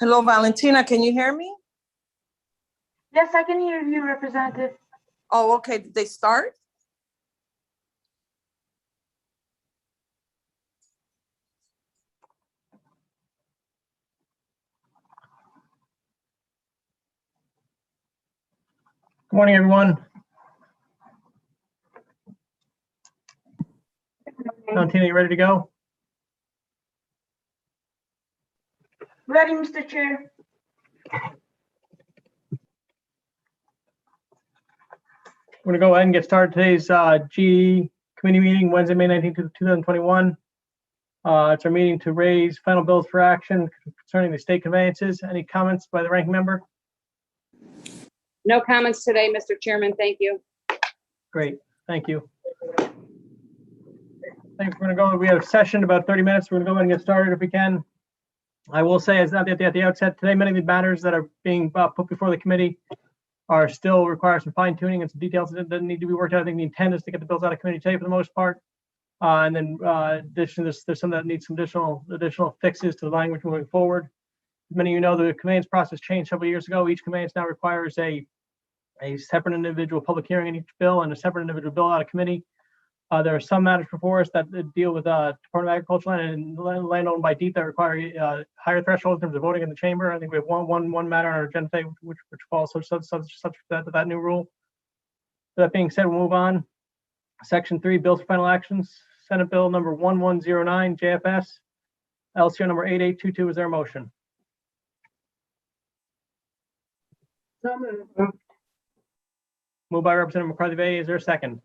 Hello, Valentina, can you hear me? Yes, I can hear you, Representative. Oh, okay, did they start? Good morning, everyone. Valentina, you ready to go? Ready, Mr. Chair. We're going to go ahead and get started. Today's GAE Committee Meeting, Wednesday, May 19th, 2021. It's our meeting to raise final bills for action concerning the state conveyances. Any comments by the ranking member? No comments today, Mr. Chairman. Thank you. Great, thank you. Thanks. We're going to go. We have a session about 30 minutes. We're going to go ahead and get started if we can. I will say, as at the outset, today many of the matters that are being put before the committee are still require some fine tuning and some details that need to be worked out. I think the intent is to get the bills out of committee today for the most part. And then additionally, there's some that need some additional fixes to the language moving forward. Many of you know the conveyance process changed several years ago. Each conveyance now requires a separate individual public hearing in each bill and a separate individual bill out of committee. There are some matters before us that deal with Department of Agriculture land and land owned by DEEP that require higher thresholds in terms of voting in the chamber. I think we have one matter on our agenda today which falls subject to that new rule. That being said, we'll move on. Section 3, bills for final actions. Senate Bill number 1109, JFS. LCO number 8822. Is there a motion? So moved. Moved by Representative McCarthy-Vey. Is there a second?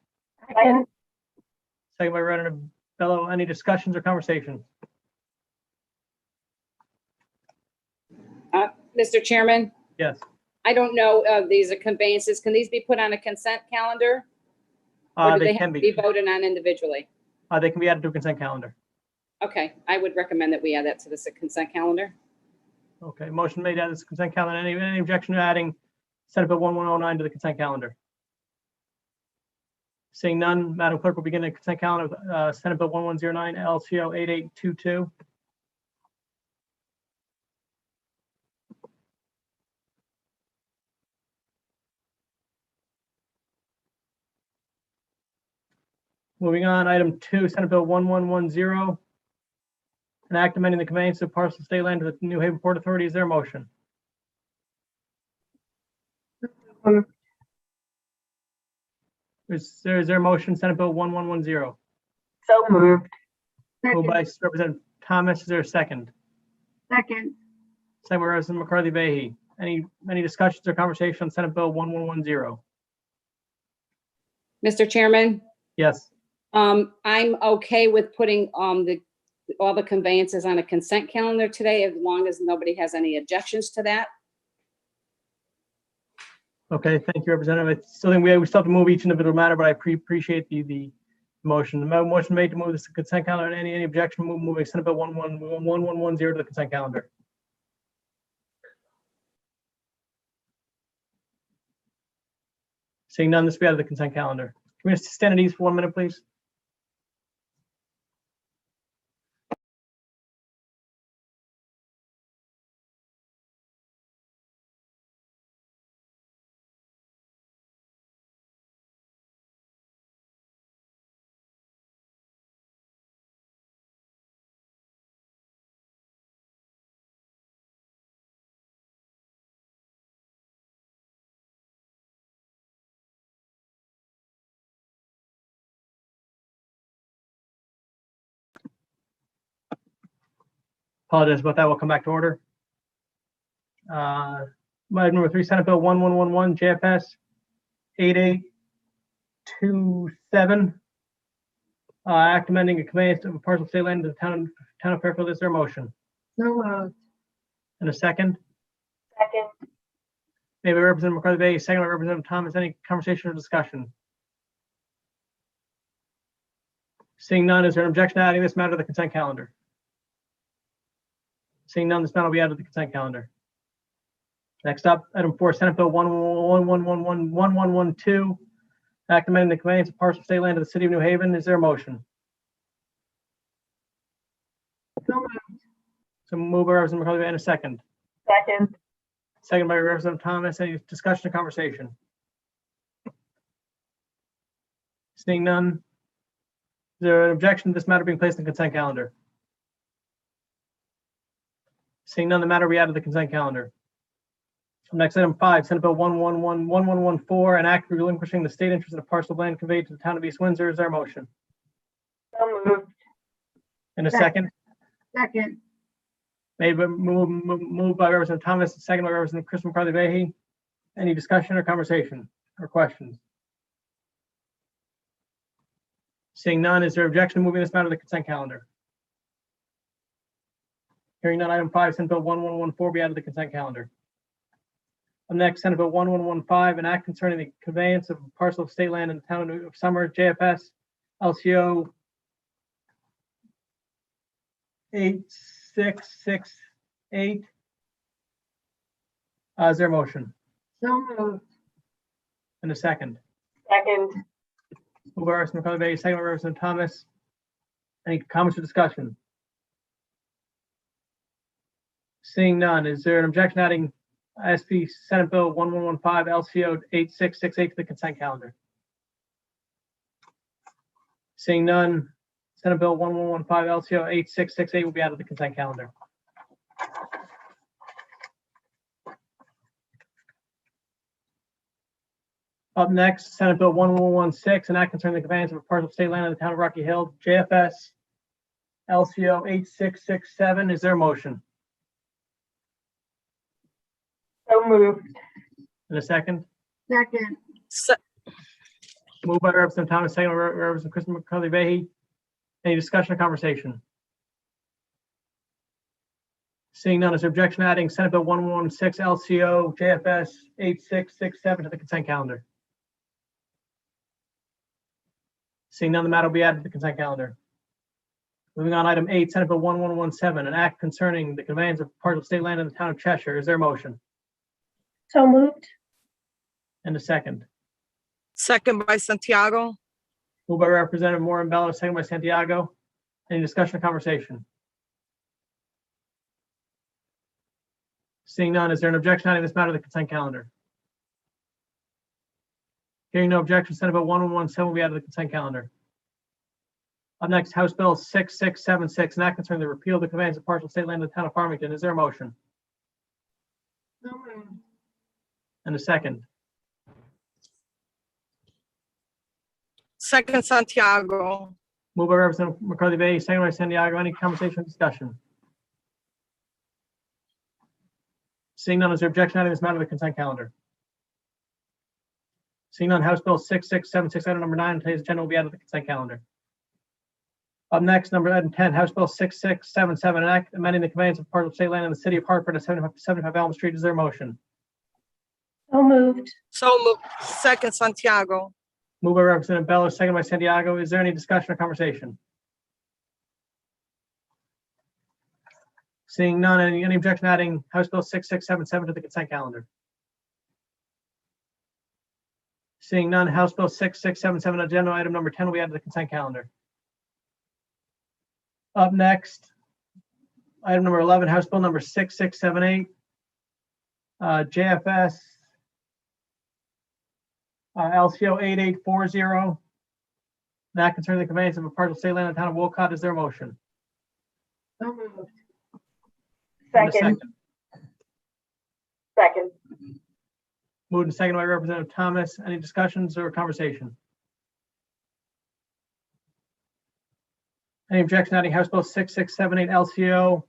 Second. Second by Representative Bello. Any discussions or conversation? Mr. Chairman, Yes. I don't know, these are conveyances. Can these be put on a consent calendar? Or do They they can have to be be. voted on individually? They can be added to a consent calendar. Okay, I would recommend that we add that to the consent calendar. Okay, motion made as consent calendar. Any objection to adding Senate Bill 1109 to the consent calendar? Seeing none, Madam Clerk will begin the consent calendar with Senate Bill 1109, LCO 8822. Moving on, item 2, Senate Bill 1110. An act amending the conveyance of parcel state land to the New Haven Port Authority. Is there a motion? Is there a motion, Senate Bill 1110? So moved. Moved by Representative Thomas. Is there a second? Second. Second by Representative McCarthy-Vahey. Any discussions or conversation on Senate Bill 1110? Mr. Chairman, Yes. I'm okay with putting all the conveyances on a consent calendar today, as long as nobody has any objections to that. Okay, thank you, Representative. I still think we still have to move each individual matter, but I appreciate the motion. The motion made to move this to consent calendar. Any objection to moving Senate Bill 1110 to the consent calendar? Seeing none, this will be out of the consent calendar. Can we just stand at ease for 1 minute, please? Apologize about that. We'll come back to order. Item number 3, Senate Bill 1111, JFS 8827. Act amending a conveyance of a parcel of state land to the town of Fairfield. Is there a motion? So moved. And a second? Second. Maybe Representative McCarthy-Vahey, second by Representative Thomas. Any conversation or discussion? Seeing none, is there an objection to adding this matter to the consent calendar? Seeing none, this matter will be added to the consent calendar. Next up, item 4, Senate Bill 1112, act amending the conveyance of parcel of state land to the city of New Haven. Is there a motion? So moved. So move by Representative McCarthy and a second. Second. Second by Representative Thomas. Any discussion or conversation? Seeing none. Is there an objection to this matter being placed in the consent calendar? Seeing none, the matter will be added to the consent calendar. Next, item 5, Senate Bill 1114, an act relinquishing the state interest in a parcel of land conveyed to the town of East Windsor. Is there a motion? So moved. In a second? Second. Moved by Representative Thomas, second by Representative Chris McCarthy-Vehy. Any discussion or conversation or questions? Seeing none, is there objection to moving this matter to the consent calendar? Hearing none, item 5, Senate Bill 1114 be added to the consent calendar. Up next, Senate Bill 1115, an act concerning the conveyance of a parcel of state land in the town of Summer, JFS, LCO 8668. Is there a motion? So moved. In a second. Second. Moved by Representative McCarthy, second by Representative Thomas. Any comments or discussion? Seeing none, is there an objection adding SP Senate Bill 1115 LCO 8668 to the consent calendar? Seeing none, Senate Bill 1115 LCO 8668 will be added to the consent calendar. Up next, Senate Bill 1116, an act concerning the conveyance of a parcel of state land in the town of Rocky Hill, JFS LCO 8667. Is there a motion? So moved. In a second? Second. Moved by Representative Thomas, second by Representative Chris McCarthy-Vehy. Any discussion or conversation? Seeing none, is there objection to adding Senate Bill 1116 LCO JFS 8667 to the consent calendar? Seeing none, the matter will be added to the consent calendar. Moving on, item 8, Senate Bill 1117, an act concerning the conveyance of parcel of state land in the town of Cheshire. Is there a motion? So moved. And a second. Second by Santiago. Moved by Representative Moran Bella, second by Santiago. Any discussion or conversation? Seeing none, is there an objection adding this matter to the consent calendar? Hearing no objection, Senate Bill 1117 will be added to the consent calendar. Up next, House Bill 6676, an act concerning the repeal of the conveyance of partial state land in the town of Farmington. Is there a motion? So moved. And a second. Second, Santiago. Moved by Representative McCarthy-Vehy, second by Santiago. Any conversation or discussion? Seeing none, is there objection adding this matter to the consent calendar? Seeing none, House Bill 6676, item number 9 on today's agenda will be added to the consent calendar. Up next, item 10, House Bill 6677, an act amending the conveyance of parcel of state land in the city of Hartford at 75 Elm Street. Is there a motion? So moved. So moved. Second, Santiago. Moved by Representative Bella, second by Santiago. Is there any discussion or conversation? Seeing none, any objection adding House Bill 6677 to the consent calendar? Seeing none, House Bill 6677, agenda item number 10 will be added to the consent calendar. Up next, item number 11, House Bill number 6678, JFS LCO 8840. That concerning the conveyance of a parcel of state land in the town of Wolcott. Is there a motion? So moved. And a Second. Second. Moved and seconded by Representative Thomas. Any discussions or conversation? Any objection adding House Bill 6678 LCO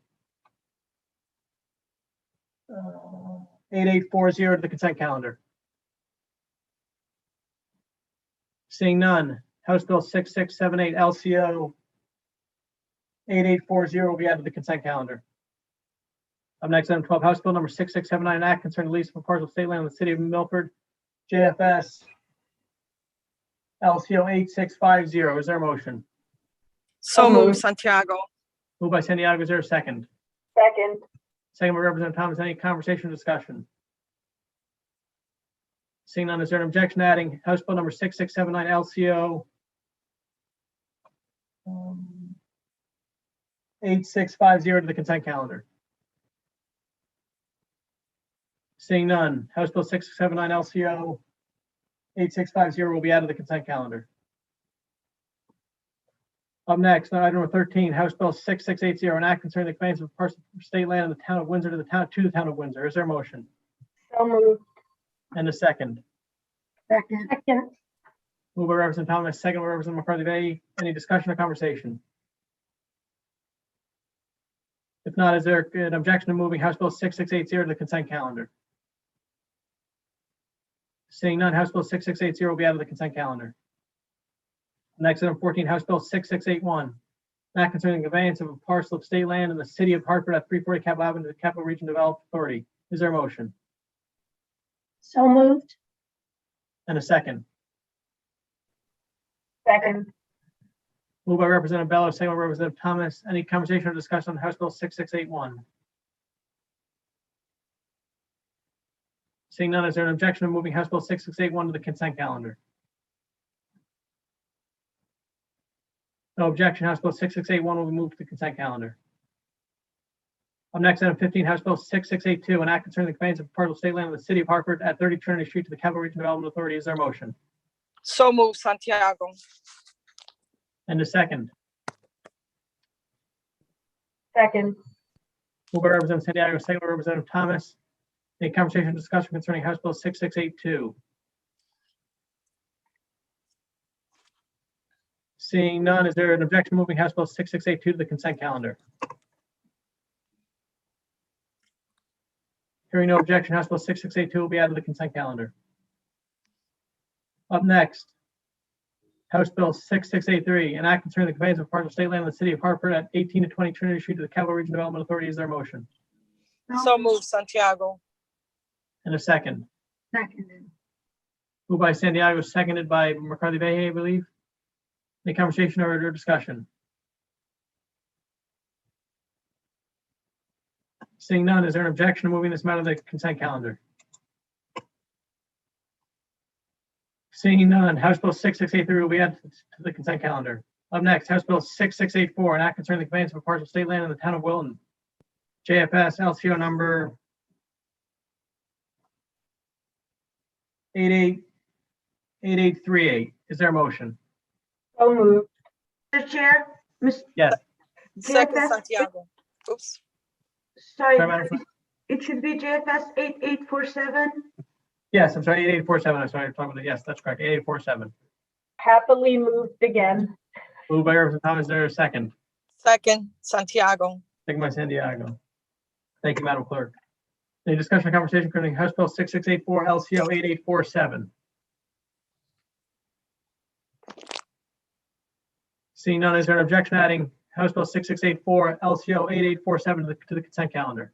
8840 to the consent calendar? Seeing none, House Bill 6678 LCO 8840 will be added to the consent calendar. Up next, item 12, House Bill number 6679, an act concerning the lease of a parcel of state land in the city of Milford, JFS LCO 8650. Is there a motion? So moved, Santiago. Moved by Santiago. Is there a second? Second. Second by Representative Thomas. Any conversation or discussion? Seeing none, is there an objection adding House Bill number 6679 LCO 8650 to the consent calendar? Seeing none, House Bill 6679 LCO 8650 will be added to the consent calendar. Up next, item number 13, House Bill 6680, an act concerning the conveyance of parcel of state land in the town of Windsor to the town of Windsor. Is there a motion? So moved. And a second. Second. Second. Moved by Representative Thomas, second by Representative McCarthy-Vey. Any discussion or conversation? If not, is there an objection to moving House Bill 6680 to the consent calendar? Seeing none, House Bill 6680 will be added to the consent calendar. Next, item 14, House Bill 6681, an act concerning the conveyance of a parcel of state land in the city of Hartford at 340 Capitol Avenue to the Capital Region Development Authority. Is there a motion? So moved. And a second. Second. Moved by Representative Bello, second by Representative Thomas. Any conversation or discussion on House Bill 6681? Seeing none, is there an objection to moving House Bill 6681 to the consent calendar? No objection. House Bill 6681 will be moved to the consent calendar. Up next, item 15, House Bill 6682, an act concerning the conveyance of parcel of state land in the city of Hartford at 30 Trinity Street to the Capital Region Development Authority. Is there a motion? So moved, Santiago. And a second. Second. Moved by Representative Santiago, second by Representative Thomas. Any conversation or discussion concerning House Bill 6682? Seeing none, is there an objection to moving House Bill 6682 to the consent calendar? Hearing no objection, House Bill 6682 will be added to the consent calendar. Up next, House Bill 6683, an act concerning the conveyance of parcel of state land in the city of Hartford at 18 to 20 Trinity Street to the Capital Region Development Authority. Is there a motion? So moved, Santiago. And a second. Seconded. Moved by Santiago, seconded by McCarthy-Vey, I believe. Any conversation or discussion? Seeing none, is there an objection to moving this matter to the consent calendar? Seeing none, House Bill 6683 will be added to the consent calendar. Up next, House Bill 6684, an act concerning the conveyance of a parcel of state land in the town of Wilton. JFS LCO number 8838. Is there a motion? So moved. Mr. Chair, Yes. Second, JFS Santiago. Oops. Sorry, Sorry, Madam Clerk. it should be JFS 8847. Yes, I'm sorry, 8847. I'm sorry, I'm talking about it. Yes, that's correct. 8847. Happily moved again. Moved by Representative Thomas. Is there a second? Second, Santiago. Second by Santiago. Thank you, Madam Clerk. Any discussion or conversation concerning House Bill 6684 LCO 8847? Seeing none, is there an objection adding House Bill 6684 LCO 8847 to the consent calendar?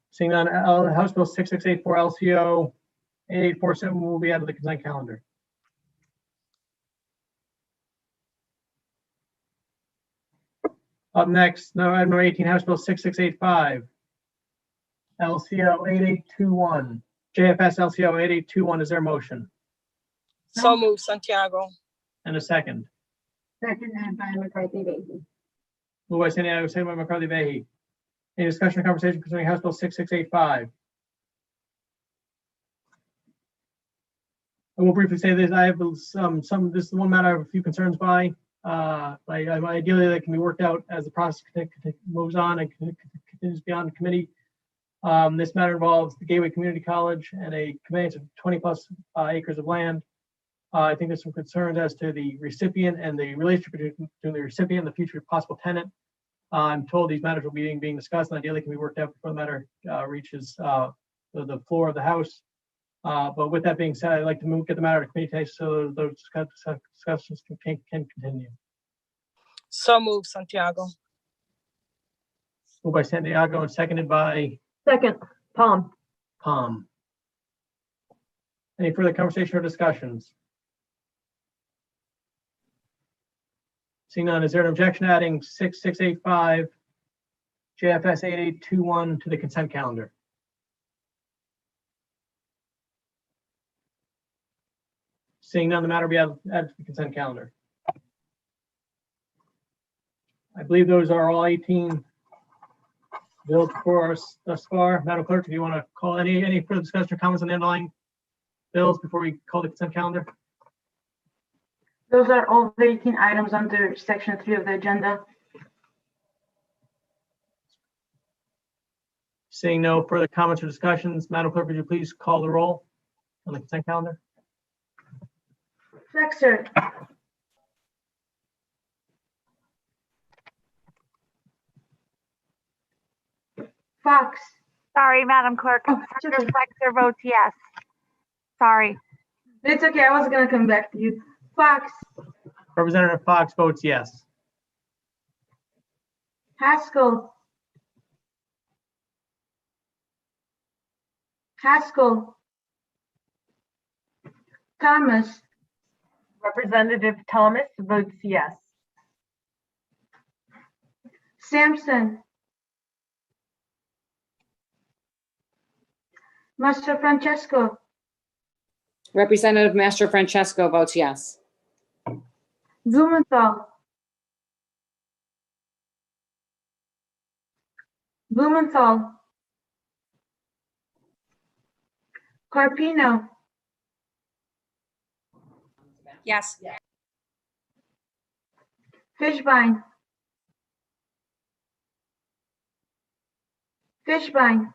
Seeing none, House Bill 6684 LCO 8847 will be added to the consent calendar. Up next, item number 18, House Bill 6685 LCO 8821. JFS LCO 8821. Is there a motion? So moved, Santiago. And a second. Seconded by McCarthy-Vey. Moved by Santiago, second by McCarthy-Vey. Any discussion or conversation concerning House Bill 6685? I will briefly say this. I have this is one matter I have a few concerns by. Ideally, that can be worked out as the process moves on and continues beyond the committee. This matter involves the Gateway Community College and a conveyance of 20 plus acres of land. I think there's some concerns as to the recipient and the relationship between the recipient and the future possible tenant. I'm told these matters will be being discussed and ideally can be worked out before the matter reaches the floor of the House. But with that being said, I'd like to get the matter to committee today so those discussions can continue. So moved, Santiago. Moved by Santiago and seconded by Second, Palm. Palm. Any further conversation or discussions? Seeing none, is there an objection adding 6685 JFS 8821 to the consent calendar? Seeing none, the matter will be added to the consent calendar. I believe those are all 18 Bills before us thus far. Madam Clerk, if you want to call any further discussion or comments on the underlying bills before we call the consent calendar? Those are all the 18 items under section 3 of the agenda. Seeing no further comments or discussions, Madam Clerk, would you please call the roll on the consent calendar? Flexer. Fox. Sorry, Madam Clerk. Oh, it's Senator okay. Flexer votes yes. Sorry. It's okay. I was gonna come back to you. Fox. Representative Fox votes yes. Haskell. Haskell. Thomas. Representative Thomas votes yes. Sampson. Master Francesco. Representative Master Francesco votes yes. Blumenthal. Blumenthal. Carpino. Yes. Fishbein. Fishbein.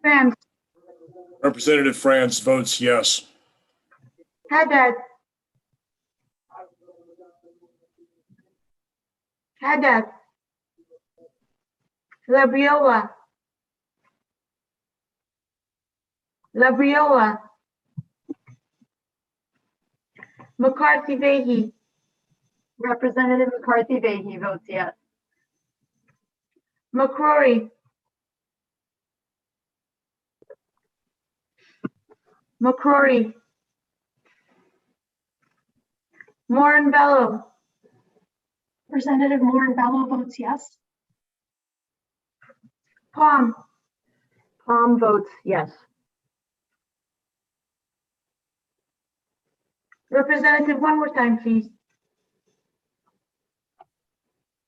France. Representative France votes yes. Haddad. Haddad. Labriola. Labriola. McCarthy Vahey. Representative McCarthy Vahey votes yes. McCrory. McCrory. Morinbello. Representative Morinbello votes yes. Palm. Palm votes yes. Representative, one more time, please.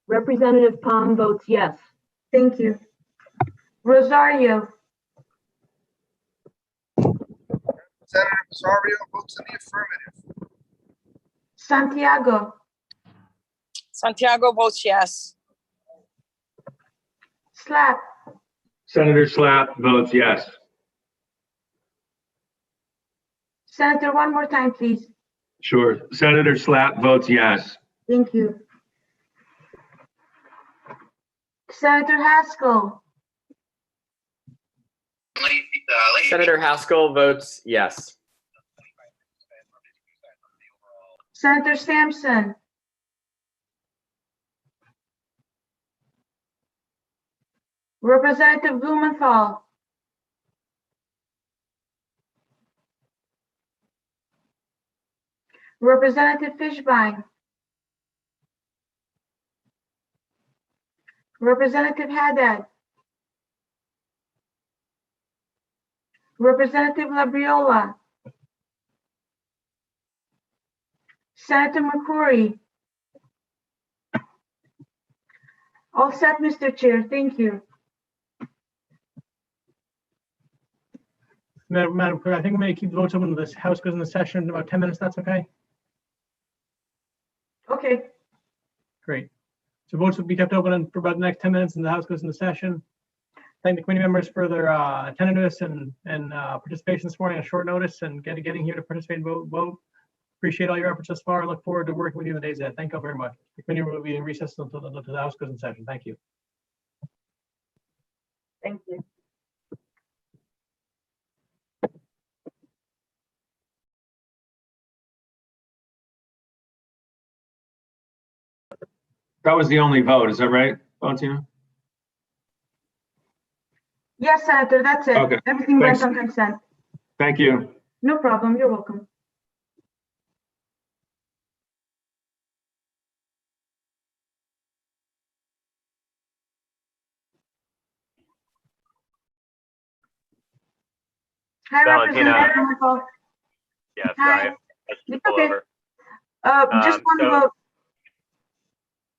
Representative Palm votes yes. Thank you. Rosario. Representative Rosario votes in the affirmative. Santiago. Santiago votes yes. Slap. Senator Slapp votes yes. Senator, one more time, please. Sure. Senator Slapp votes yes. Thank you. Senator Haskell. Senator Haskell votes yes. Senator Sampson. Representative Blumenthal. Representative Fishbein. Representative Haddad. Representative Labriola. Senator McCrory. All set, Mr. Chair. Thank you. Madam Clerk, I think we may keep the votes open until this House goes into session in about 10 minutes. That's okay? Okay. Great. So votes will be kept open for about the next 10 minutes and the House goes into session. Thank the committee members for their attentiveness and participation this morning on short notice and getting here to participate and vote. Appreciate all your efforts thus far. I look forward to working with you in the days ahead. Thank you very much. The committee will be in recess until the House goes in session. Thank you. Thank you. That was the only vote. Is that right, Valentina? Yes, Senator, that's it. Okay. Everything went Thanks. on consent. Thank you. No problem. You're welcome. Hi, Valentina. Representative Blumenthal. Yeah, Hi. sorry. I should It's pull okay. over. Just one So- vote.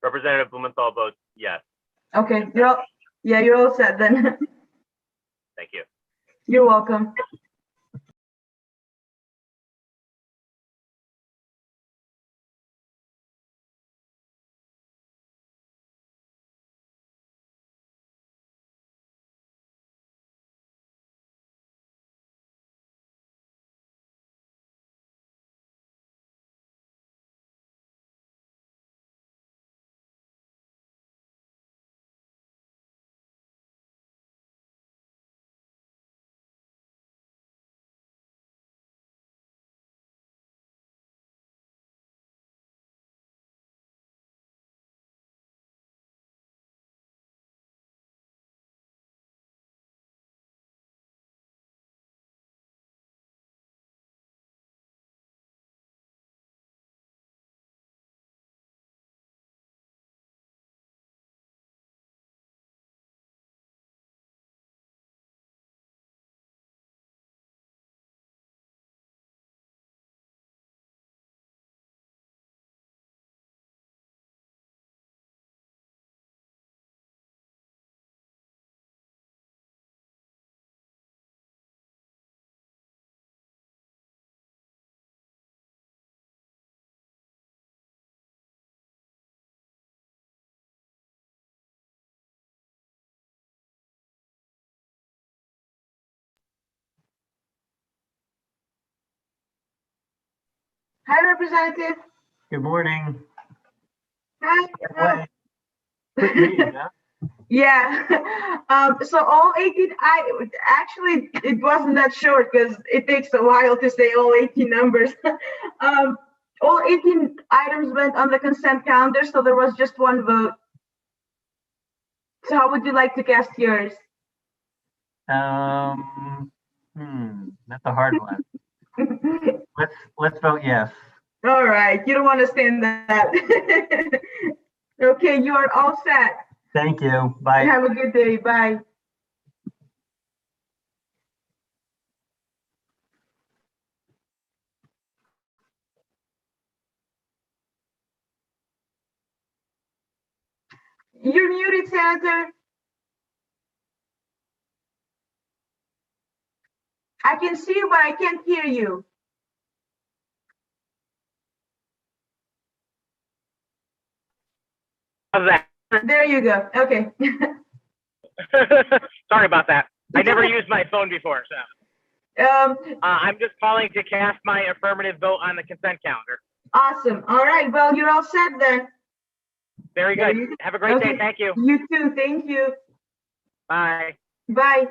Representative Blumenthal votes yes. Okay, you're all set then. Thank you. You're welcome. Hi, Representative. Good morning. Hi. Quick meeting, huh? Yeah. So all 18, actually, it wasn't that short because it takes a while to say all 18 numbers. All 18 items went on the consent calendar, so there was just one vote. So how would you like to cast yours? That's a hard one. Let's vote yes. All right, you don't want to stand that. Okay, you are all set. Thank you. Bye. Have a good day. Bye. You're muted, Senator. I can see you, but I can't hear you. How's that? There you go. Okay. Sorry about that. I never used my phone before, so. I'm just calling to cast my affirmative vote on the consent calendar. Awesome. All right. Well, you're all set then. Very good. Have a great day. Thank you. You too. Thank you. Bye. Bye.